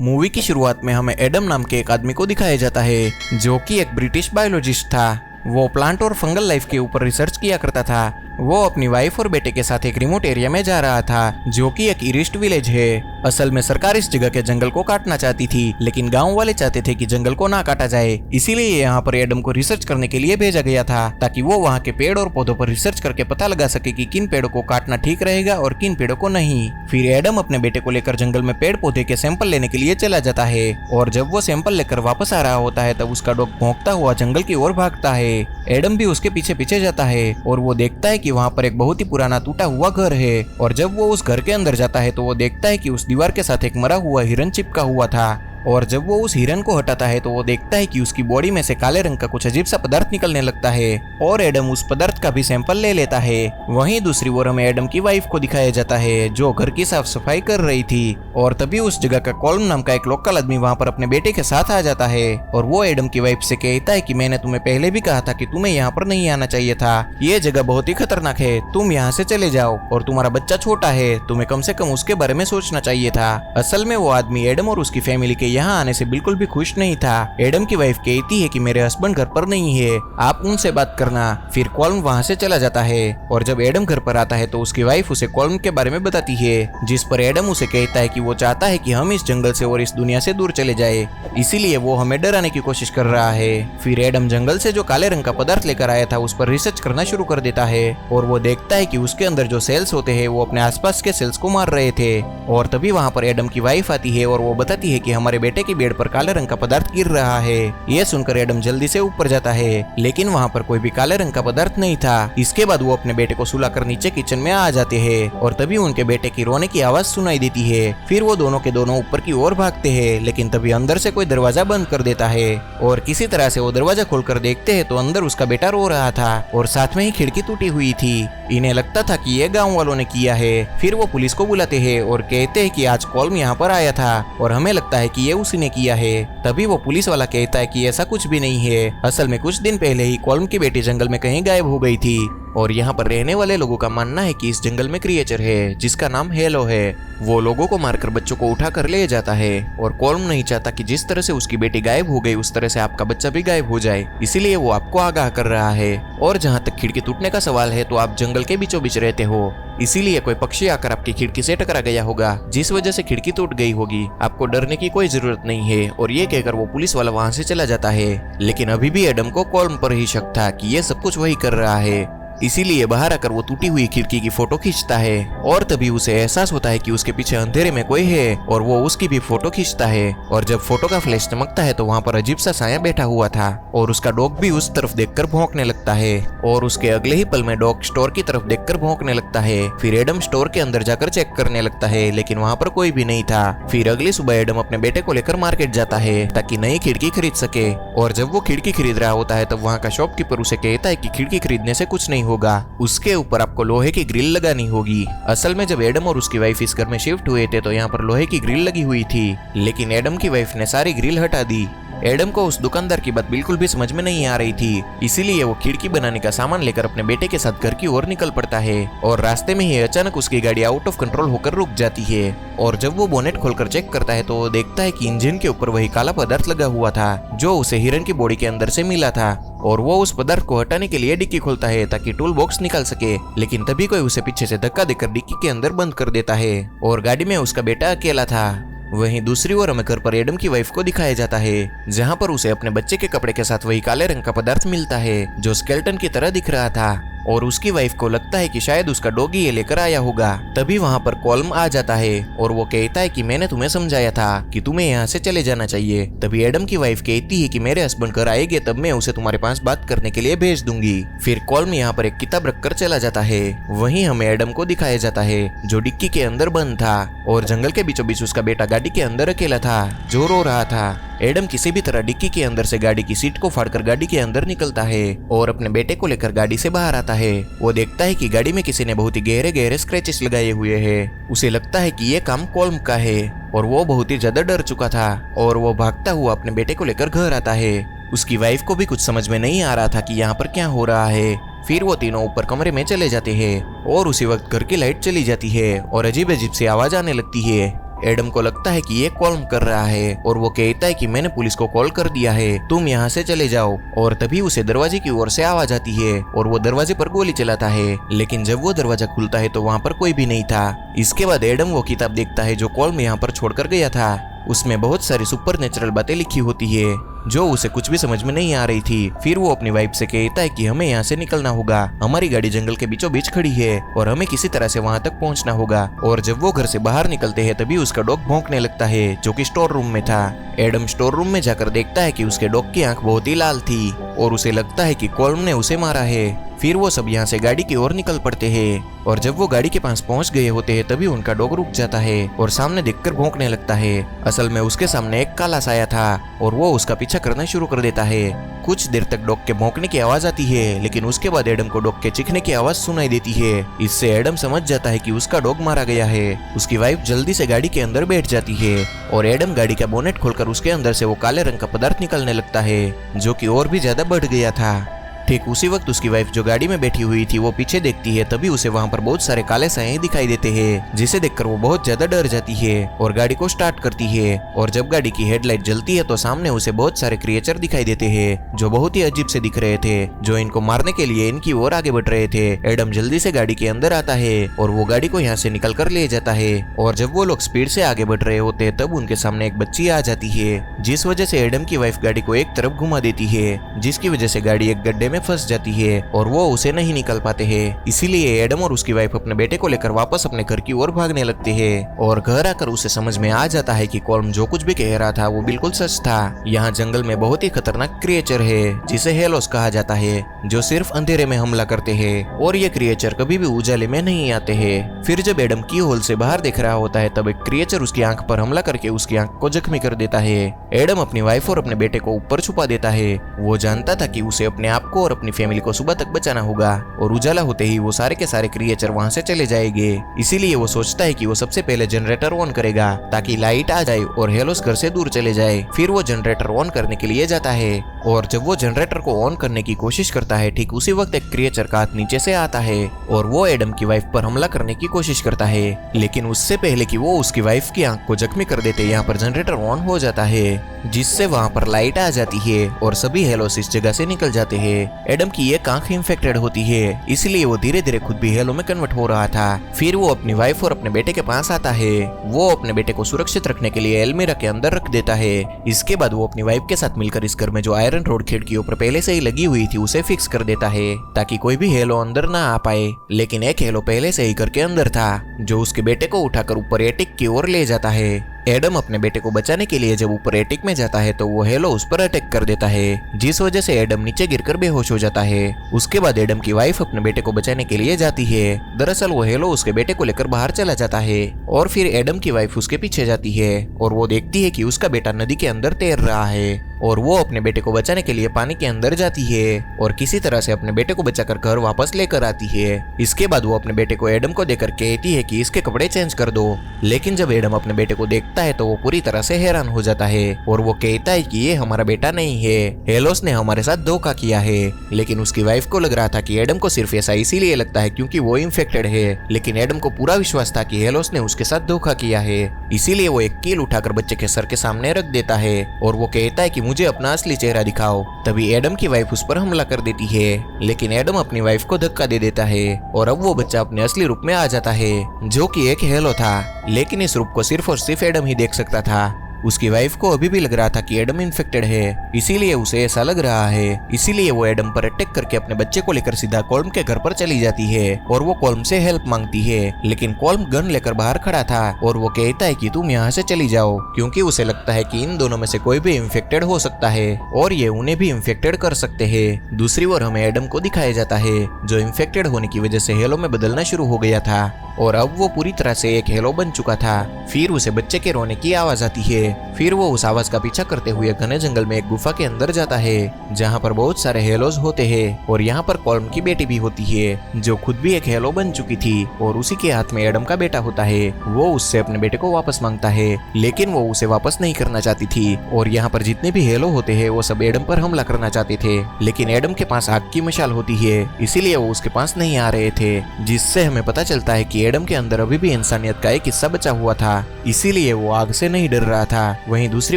Movie की शुरुआत में हमें एडम नाम के एक आदमी को दिखाया जाता है जो कि एक ब्रिटिश बायोलॉजिस्ट था। वो प्लांट और फंगल लाइफ के ऊपर रिसर्च किया करता था। वो अपनी वाइफ और बेटे के साथ एक रिमोट एरिया में जा रहा था जो कि एक ईस्ट विलेज है। असल में सरकार इस जगह के जंगल को काटना चाहती थी, लेकिन गांव वाले चाहते थे कि जंगल को ना काटा जाए। इसीलिए यहाँ पर एडम को रिसर्च करने के लिए भेजा गया था ताकि वो वहाँ के पेड़ और पौधों पर रिसर्च करके पता लगा सके कि किन पेड़ों को काटना ठीक रहेगा और किन पेड़ों को नहीं। फिर एडम अपने बेटे को लेकर जंगल में पेड़ पौधे के सैंपल लेने के लिए चला जाता है और जब वो सैंपल लेकर वापस आ रहा होता है तब उसका डॉग भौंकता हुआ जंगल की ओर भागता है। एडम भी उसके पीछे पीछे जाता है और वो देखता है कि वहाँ पर एक बहुत ही पुराना टूटा हुआ घर है। और जब वो उस घर के अंदर जाता है तो वो देखता है कि उस दीवार के साथ एक मरा हुआ हिरन चिपका हुआ था। और जब वो उस हिरन को हटाता है तो वो देखता है कि उसकी बॉडी में से काले रंग का कुछ अजीब सा पदार्थ निकलने लगता है और एडम उस पदार्थ का भी सैंपल ले लेता है। वहीं दूसरी ओर हमें एडम की वाइफ को दिखाया जाता है जो घर की साफ सफाई कर रही थी। और तभी उस जगह का कॉल्म नाम का एक लोकल आदमी वहाँ पर अपने बेटे के साथ आ जाता है और वो एडम की वाइफ से कहता है कि मैंने तुम्हें पहले भी कहा था कि तुम्हें यहाँ पर नहीं आना चाहिए था, ये जगह बहुत ही खतरनाक है, तुम यहाँ से चले जाओ। और तुम्हारा बच्चा छोटा है, तुम्हें कम से कम उसके बारे में सोचना चाहिए था। असल में वो आदमी एडम और उसकी फैमिली के यहाँ आने से बिल्कुल भी खुश नहीं था। एडम की वाइफ कहती है कि मेरे हस्बैंड घर पर नहीं है, आप उनसे बात करना। फिर कॉल्म वहाँ से चला जाता है और जब एडम घर पर आता है तो उसकी वाइफ उसे कॉल्म के बारे में बताती है, जिस पर एडम उसे कहता है कि वो चाहता है कि हम इस जंगल से और इस दुनिया से दूर चले जाए, इसीलिए वो हमें डराने की कोशिश कर रहा है। फिर एडम जंगल से जो काले रंग का पदार्थ लेकर आया था उस पर रिसर्च करना शुरू कर देता है और वो देखता है कि उसके अंदर जो सेल्स होते हैं वो अपने आसपास के सेल्स को मार रहे थे। और तभी वहाँ पर एडम की वाइफ आती है और वो बताती है कि हमारे बेटे की बेड पर काले रंग का पदार्थ गिर रहा है। ये सुनकर एडम जल्दी से ऊपर जाता है, लेकिन वहाँ पर कोई भी काले रंग का पदार्थ नहीं था। इसके बाद वो अपने बेटे को सुलाकर नीचे किचन में आ जाते हैं और तभी उनके बेटे की रोने की आवाज सुनाई देती है। फिर वो दोनों के दोनों ऊपर की ओर भागते हैं, लेकिन तभी अंदर से कोई दरवाजा बंद कर देता है और किसी तरह से वो दरवाजा खोलकर देखते हैं तो अंदर उसका बेटा रो रहा था और साथ में ही खिड़की टूटी हुई थी। इन्हें लगता था कि ये गाँव वालों ने किया है। फिर वो पुलिस को बुलाते हैं और कहते हैं कि आज कॉल्म यहाँ पर आया था और हमें लगता है कि ये उसी ने किया है। तभी वो पुलिस वाला कहता है कि ऐसा कुछ भी नहीं है, असल में कुछ दिन पहले ही कॉल्म की बेटी जंगल में कहीं गायब हो गई थी और यहाँ पर रहने वाले लोगों का मानना है कि इस जंगल में क्रिएचर है जिसका नाम हेलो है। वो लोगों को मारकर बच्चों को उठा कर ले जाता है और कॉल्म नहीं चाहता कि जिस तरह से उसकी बेटी गायब हो गई उस तरह से आपका बच्चा भी गायब हो जाए, इसीलिए वो आपको आगाह कर रहा है। और जहाँ तक खिड़की टूटने का सवाल है तो आप जंगल के बीचों बीच रहते हो, इसीलिए कोई पक्षी आकर आपकी खिड़की से टकरा गया होगा जिस वजह से खिड़की टूट गई होगी। आपको डरने की कोई जरूरत नहीं है। और ये कहकर वो पुलिस वाला वहाँ से चला जाता है, लेकिन अभी भी एडम को कॉल्म पर ही शक था कि ये सब कुछ वही कर रहा है, इसीलिए बाहर आकर वो टूटी हुई खिड़की की फोटो खींचता है। और तभी उसे एहसास होता है कि उसके पीछे अंधेरे में कोई है और वो उसकी भी फोटो खींचता है। और जब फोटो का फ्लैश चमकता है तो वहाँ पर अजीब सा साया बैठा हुआ था और उसका डॉग भी उस तरफ देखकर भौंकने लगता है। और उसके अगले ही पल में डॉग स्टोर की तरफ देखकर भौंकने लगता है। फिर एडम स्टोर के अंदर जाकर चेक करने लगता है, लेकिन वहाँ पर कोई भी नहीं था। फिर अगली सुबह एडम अपने बेटे को लेकर मार्केट जाता है ताकि नई खिड़की खरीद सके। और जब वो खिड़की खरीद रहा होता है तब वहाँ का शॉपकीपर उसे कहता है कि खिड़की खरीदने से कुछ नहीं होगा, उसके ऊपर आपको लोहे की ग्रिल लगानी होगी। असल में जब एडम और उसकी वाइफ इस घर में शिफ्ट हुए थे तो यहाँ पर लोहे की ग्रिल लगी हुई थी, लेकिन एडम की वाइफ ने सारी ग्रिल हटा दी। एडम को उस दुकानदार की बात बिल्कुल भी समझ में नहीं आ रही थी, इसीलिए वो खिड़की बनाने का सामान लेकर अपने बेटे के साथ घर की ओर निकल पड़ता है। और रास्ते में ही अचानक उसकी गाड़ी आउट ऑफ कंट्रोल होकर रुक जाती है। और जब वो बोनेट खोलकर चेक करता है तो वो देखता है कि इंजन के ऊपर वही काला पदार्थ लगा हुआ था जो उसे हिरन की बॉडी के अंदर से मिला था। और वो उस पदार्थ को हटाने के लिए डिक्की खोलता है ताकि टूल बॉक्स निकाल सके, लेकिन तभी कोई उसे पीछे से धक्का देकर डिक्की के अंदर बंद कर देता है और गाड़ी में उसका बेटा अकेला था। वहीं दूसरी ओर हमें घर पर एडम की वाइफ को दिखाया जाता है, जहां पर उसे अपने बच्चे के कपड़े के साथ वही काले रंग का पदार्थ मिलता है जो स्केलेटन की तरह दिख रहा था। और उसकी वाइफ को लगता है कि शायद उसका डॉगी ये लेकर आया होगा। तभी वहाँ पर कॉल्म आ जाता है और वो कहता है कि मैंने तुम्हें समझाया था कि तुम्हें यहाँ से चले जाना चाहिए। तभी एडम की वाइफ कहती है कि मेरे हस्बैंड घर आएंगे तब मैं उसे तुम्हारे पास बात करने के लिए भेज दूंगी। फिर कॉल्म यहाँ पर एक किताब रखकर चला जाता है। वहीं हमें एडम को दिखाया जाता है जो डिक्की के अंदर बंद था और जंगल के बीचों बीच उसका बेटा गाड़ी के अंदर अकेला था जो रो रहा था। एडम किसी भी तरह डिक्की के अंदर से गाड़ी की सीट को फाड़कर गाड़ी के अंदर निकलता है और अपने बेटे को लेकर गाड़ी से बाहर आता है। वो देखता है कि गाड़ी में किसी ने बहुत ही गहरे गहरे स्क्रैचेस लगाए हुए हैं। उसे लगता है कि ये काम कॉल्म का है और वो बहुत ही ज्यादा डर चुका था और वो भागता हुआ अपने बेटे को लेकर घर आता है। उसकी वाइफ को भी कुछ समझ में नहीं आ रहा था कि यहाँ पर क्या हो रहा है। फिर वो तीनों ऊपर कमरे में चले जाते हैं और उसी वक्त घर की लाइट चली जाती है और अजीब अजीब सी आवाज आने लगती है। एडम को लगता है कि ये कॉल्म कर रहा है और वो कहता है कि मैंने पुलिस को कॉल कर दिया है, तुम यहाँ से चले जाओ। और तभी उसे दरवाजे की ओर से आवाज आती है और वो दरवाजे पर गोली चलाता है, लेकिन जब वो दरवाजा खुलता है तो वहाँ पर कोई भी नहीं था। इसके बाद एडम वो किताब देखता है जो कॉल्म यहाँ पर छोड़कर गया था। उसमें बहुत सारी सुपर नेचुरल बातें लिखी होती है जो उसे कुछ भी समझ में नहीं आ रही थी। फिर वो अपनी वाइफ से कहता है कि हमें यहाँ से निकलना होगा, हमारी गाड़ी जंगल के बीचों बीच खड़ी है और हमें किसी तरह से वहाँ तक पहुँचना होगा। और जब वो घर से बाहर निकलते हैं तभी उसका डॉग भौंकने लगता है जो कि स्टोर रूम में था। एडम स्टोर रूम में जाकर देखता है कि उसके डॉग की आंख बहुत ही लाल थी और उसे लगता है कि कॉल्म ने उसे मारा है। फिर वो सब यहाँ से गाड़ी की ओर निकल पड़ते हैं और जब वो गाड़ी के पास पहुंच गए होते हैं तभी उनका डॉग रुक जाता है और सामने देखकर भौंकने लगता है। असल में उसके सामने एक काला साया था और वो उसका पीछा करना शुरू कर देता है। कुछ देर तक डॉग के भौंकने की आवाज आती है, लेकिन उसके बाद एडम को डॉग के चीखने की आवाज सुनाई देती है। इससे एडम समझ जाता है कि उसका डॉग मारा गया है। उसकी वाइफ जल्दी से गाड़ी के अंदर बैठ जाती है और एडम गाड़ी का बोनेट खोलकर उसके अंदर से वो काले रंग का पदार्थ निकलने लगता है जो कि और भी ज्यादा बढ़ गया था। ठीक उसी वक्त उसकी वाइफ जो गाड़ी में बैठी हुई थी वो पीछे देखती है, तभी उसे वहां पर बहुत सारे काले साए दिखाई देते हैं जिसे देखकर वो बहुत ज्यादा डर जाती है और गाड़ी को स्टार्ट करती है। और जब गाड़ी की हेडलाइट जलती है तो सामने उसे बहुत सारे क्रिएचर दिखाई देते हैं जो बहुत ही अजीब से दिख रहे थे, जो इनको मारने के लिए इनकी ओर आगे बढ़ रहे थे। एडम जल्दी से गाड़ी के अंदर आता है और वो गाड़ी को यहाँ से निकल कर ले जाता है। और जब वो लोग स्पीड से आगे बढ़ रहे होते हैं तब उनके सामने एक बच्ची आ जाती है जिस वजह से एडम की वाइफ गाड़ी को एक तरफ घुमा देती है, जिसकी वजह से गाड़ी एक गड्ढे में फंस जाती है और वो उसे नहीं निकल पाते हैं। इसीलिए एडम और उसकी वाइफ अपने बेटे को लेकर वापस अपने घर की ओर भागने लगते हैं और घर आकर उसे समझ में आ जाता है कि कॉल्म जो कुछ भी कह रहा था वो बिल्कुल सच था। यहाँ जंगल में बहुत ही खतरनाक क्रिएचर है जिसे हेलोस कहा जाता है, जो सिर्फ अंधेरे में हमला करते हैं और ये क्रिएचर कभी भी उजाले में नहीं आते हैं। फिर जब एडम की होल से बाहर देख रहा होता है तब एक क्रिएचर उसकी आंख पर हमला करके उसकी आंख को जख्मी कर देता है। एडम अपनी वाइफ और अपने बेटे को ऊपर छुपा देता है। वो जानता था कि उसे अपने आप को और अपनी फैमिली को सुबह तक बचाना होगा और उजाला होते ही वो सारे के सारे क्रिएचर वहां से चले जाएंगे। इसीलिए वो सोचता है कि वो सबसे पहले जनरेटर ऑन करेगा ताकि लाइट आ जाए और हेलोस घर से दूर चले जाए। फिर वो जनरेटर ऑन करने के लिए जाता है और जब वो जनरेटर को ऑन करने की कोशिश करता है ठीक उसी वक्त एक क्रिएचर का हाथ नीचे से आता है और वो एडम की वाइफ पर हमला करने की कोशिश करता है, लेकिन उससे पहले कि वो उसकी वाइफ की आंख को जख्मी कर देते यहाँ पर जनरेटर ऑन हो जाता है जिससे वहां पर लाइट आ जाती है और सभी हेलोस इस जगह से निकल जाते हैं। एडम की एक आंख इंफेक्टेड होती है इसलिए वो धीरे धीरे खुद भी हेलो में कन्वर्ट हो रहा था। फिर वो अपनी वाइफ और अपने बेटे के पास आता है। वो अपने बेटे को सुरक्षित रखने के लिए अलमीरा के अंदर रख देता है। इसके बाद वो अपनी वाइफ के साथ मिलकर इस घर में जो आयरन रोड खिड़कियों पर पहले से ही लगी हुई थी उसे फिक्स कर देता है ताकि कोई भी हेलो अंदर ना आ पाए। लेकिन एक हेलो पहले से ही घर के अंदर था जो उसके बेटे को उठाकर ऊपर एटिक की ओर ले जाता है। एडम अपने बेटे को बचाने के लिए जब ऊपर एटिक में जाता है तो वो हेलो उस पर अटैक कर देता है जिस वजह से एडम नीचे गिरकर बेहोश हो जाता है। उसके बाद एडम की वाइफ अपने बेटे को बचाने के लिए जाती है। दरअसल वो हेलो उसके बेटे को लेकर बाहर चला जाता है और फिर एडम की वाइफ उसके पीछे जाती है और वो देखती है कि उसका बेटा नदी के अंदर तैर रहा है और वो अपने बेटे को बचाने के लिए पानी के अंदर जाती है और किसी तरह से अपने बेटे को बचाकर घर वापस लेकर आती है। इसके बाद वो अपने बेटे को एडम को देकर कहती है कि इसके कपड़े चेंज कर दो, लेकिन जब एडम अपने बेटे को देखता है तो वो पूरी तरह से हैरान हो जाता है और वो कहता है कि ये हमारा बेटा नहीं है, हेलोस ने हमारे साथ धोखा किया है। लेकिन उसकी वाइफ को लग रहा था कि एडम को सिर्फ ऐसा इसीलिए लगता है क्योंकि वो इन्फेक्टेड है, लेकिन एडम को पूरा विश्वास था कि हेलोस ने उसके साथ धोखा किया है। इसीलिए वो एक कील उठाकर बच्चे के सर के सामने रख देता है और वो कहता है कि मुझे अपना असली चेहरा दिखाओ। तभी एडम की वाइफ उस पर हमला कर देती है, लेकिन एडम अपनी वाइफ को धक्का दे देता है और अब वो बच्चा अपने असली रूप में आ जाता है जो कि एक हेलो था। लेकिन इस रूप को सिर्फ और सिर्फ एडम ही देख सकता था। उसकी वाइफ को अभी भी लग रहा था कि एडम इन्फेक्टेड है, इसीलिए उसे ऐसा लग रहा है। इसीलिए वो एडम पर अटैक करके अपने बच्चे को लेकर सीधा कॉल्म के घर पर चली जाती है और वो कॉल्म से हेल्प मांगती है। लेकिन कॉल्म गन लेकर बाहर खड़ा था और वो कहता है कि तुम यहाँ से चली जाओ, क्योंकि उसे लगता है कि इन दोनों में से कोई भी इन्फेक्टेड हो सकता है और ये उन्हें भी इन्फेक्टेड कर सकते हैं। दूसरी ओर हमें एडम को दिखाया जाता है जो इन्फेक्टेड होने की वजह से हेलो में बदलना शुरू हो गया था और अब वो पूरी तरह से एक हेलो बन चुका था। फिर उसे बच्चे के रोने की आवाज आती है। फिर वो उस आवाज का पीछा करते हुए घने जंगल में एक गुफा के अंदर जाता है जहाँ पर बहुत सारे हेलोज होते हैं और यहाँ पर कॉल्म की बेटी भी होती है जो खुद भी एक हेलो बन चुकी थी और उसी के हाथ में एडम का बेटा होता है। वो उससे अपने बेटे को वापस मांगता है लेकिन वो उसे वापस नहीं करना चाहती थी और यहाँ पर जितने भी हेलो होते हैं वो सब एडम पर हमला करना चाहते थे लेकिन एडम के पास आग की मशाल होती है इसीलिए वो उसके पास नहीं आ रहे थे, जिससे हमें पता चलता है कि एडम के अंदर अभी भी इंसानियत का एक हिस्सा बचा हुआ था इसीलिए वो आग से नहीं डर रहा था। वहीं दूसरी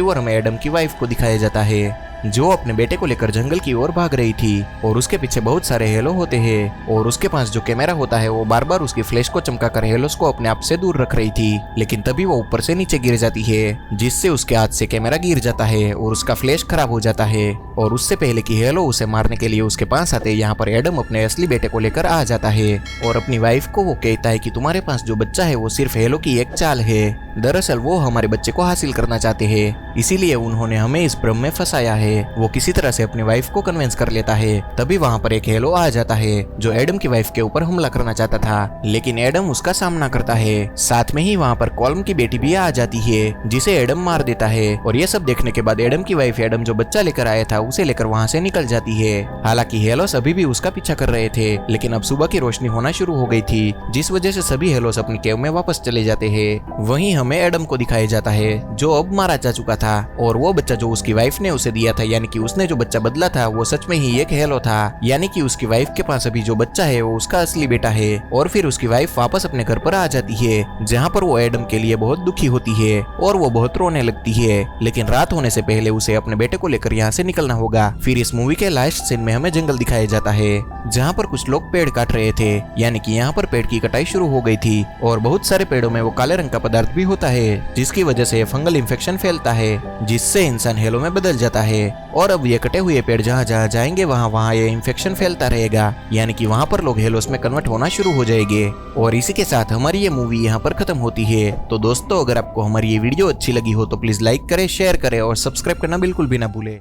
ओर हमें एडम की वाइफ को दिखाया जाता है जो अपने बेटे को लेकर जंगल की ओर भाग रही थी और उसके पीछे बहुत सारे हेलो होते हैं और उसके पास जो कैमरा होता है वो बार बार उसकी फ्लैश को चमकाकर हेलोस को अपने आप से दूर रख रही थी लेकिन तभी वो ऊपर से नीचे गिर जाती है जिससे उसके हाथ से कैमरा गिर जाता है और उसका फ्लैश खराब हो जाता है और उससे पहले कि हेलो उसे मारने के लिए उसके पास आते यहाँ पर एडम अपने असली बेटे को लेकर आ जाता है और अपनी वाइफ को वो कहता है कि तुम्हारे पास जो बच्चा है वो सिर्फ हेलो की एक चाल है। दरअसल वो हमारे बच्चे को हासिल करना चाहते हैं इसीलिए उन्होंने हमें इस भ्रम में फंसाया है। वो किसी तरह से अपनी वाइफ को कन्विंस कर लेता है। तभी वहाँ पर एक हेलो आ जाता है जो एडम की वाइफ के ऊपर हमला करना चाहता था लेकिन एडम उसका सामना करता है। साथ में ही वहाँ पर कॉल्म की बेटी भी आ जाती है जिसे एडम मार देता है और ये सब देखने के बाद एडम की वाइफ एडम जो बच्चा लेकर आया था उसे लेकर वहाँ से निकल जाती है। हालांकि हेलोस अभी भी उसका पीछा कर रहे थे लेकिन अब सुबह की रोशनी होना शुरू हो गई थी जिस वजह से सभी हेलोस अपनी केव में वापस चले जाते हैं। वहीं हमें एडम को दिखाया जाता है जो अब मारा जा चुका था और वो बच्चा जो उसकी वाइफ ने उसे दिया था यानी कि उसने जो बच्चा बदला था वो सच में ही एक हेलो था यानी कि उसकी वाइफ के पास अभी जो बच्चा है वो उसका असली बेटा है। और फिर उसकी वाइफ वापस अपने घर पर आ जाती है जहाँ पर वो एडम के लिए बहुत दुखी होती है और वो बहुत रोने लगती है लेकिन रात होने से पहले उसे अपने बेटे को लेकर यहाँ से निकलना होगा। फिर इस मूवी के लास्ट सीन में हमें जंगल दिखाया जाता है जहाँ पर कुछ लोग पेड़ काट रहे थे यानी कि यहाँ पर पेड़ की कटाई शुरू हो गई थी और बहुत सारे पेड़ों में वो काले रंग का पदार्थ भी होता है जिसकी वजह से फंगल इन्फेक्शन फैलता है जिससे इंसान हेलो में बदल जाता है और अब ये कटे हुए पेड़ जहाँ जहाँ जाएंगे वहाँ ये इन्फेक्शन फैलता रहेगा यानी कि वहाँ पर लोग हेलोस में कन्वर्ट होना शुरू हो जाएंगे। और इसी के साथ हमारी ये मूवी यहाँ पर खत्म होती है। तो दोस्तों अगर आपको हमारी ये वीडियो अच्छी लगी हो तो प्लीज लाइक करें, शेयर करें और सब्सक्राइब करना बिल्कुल भी ना भूलें।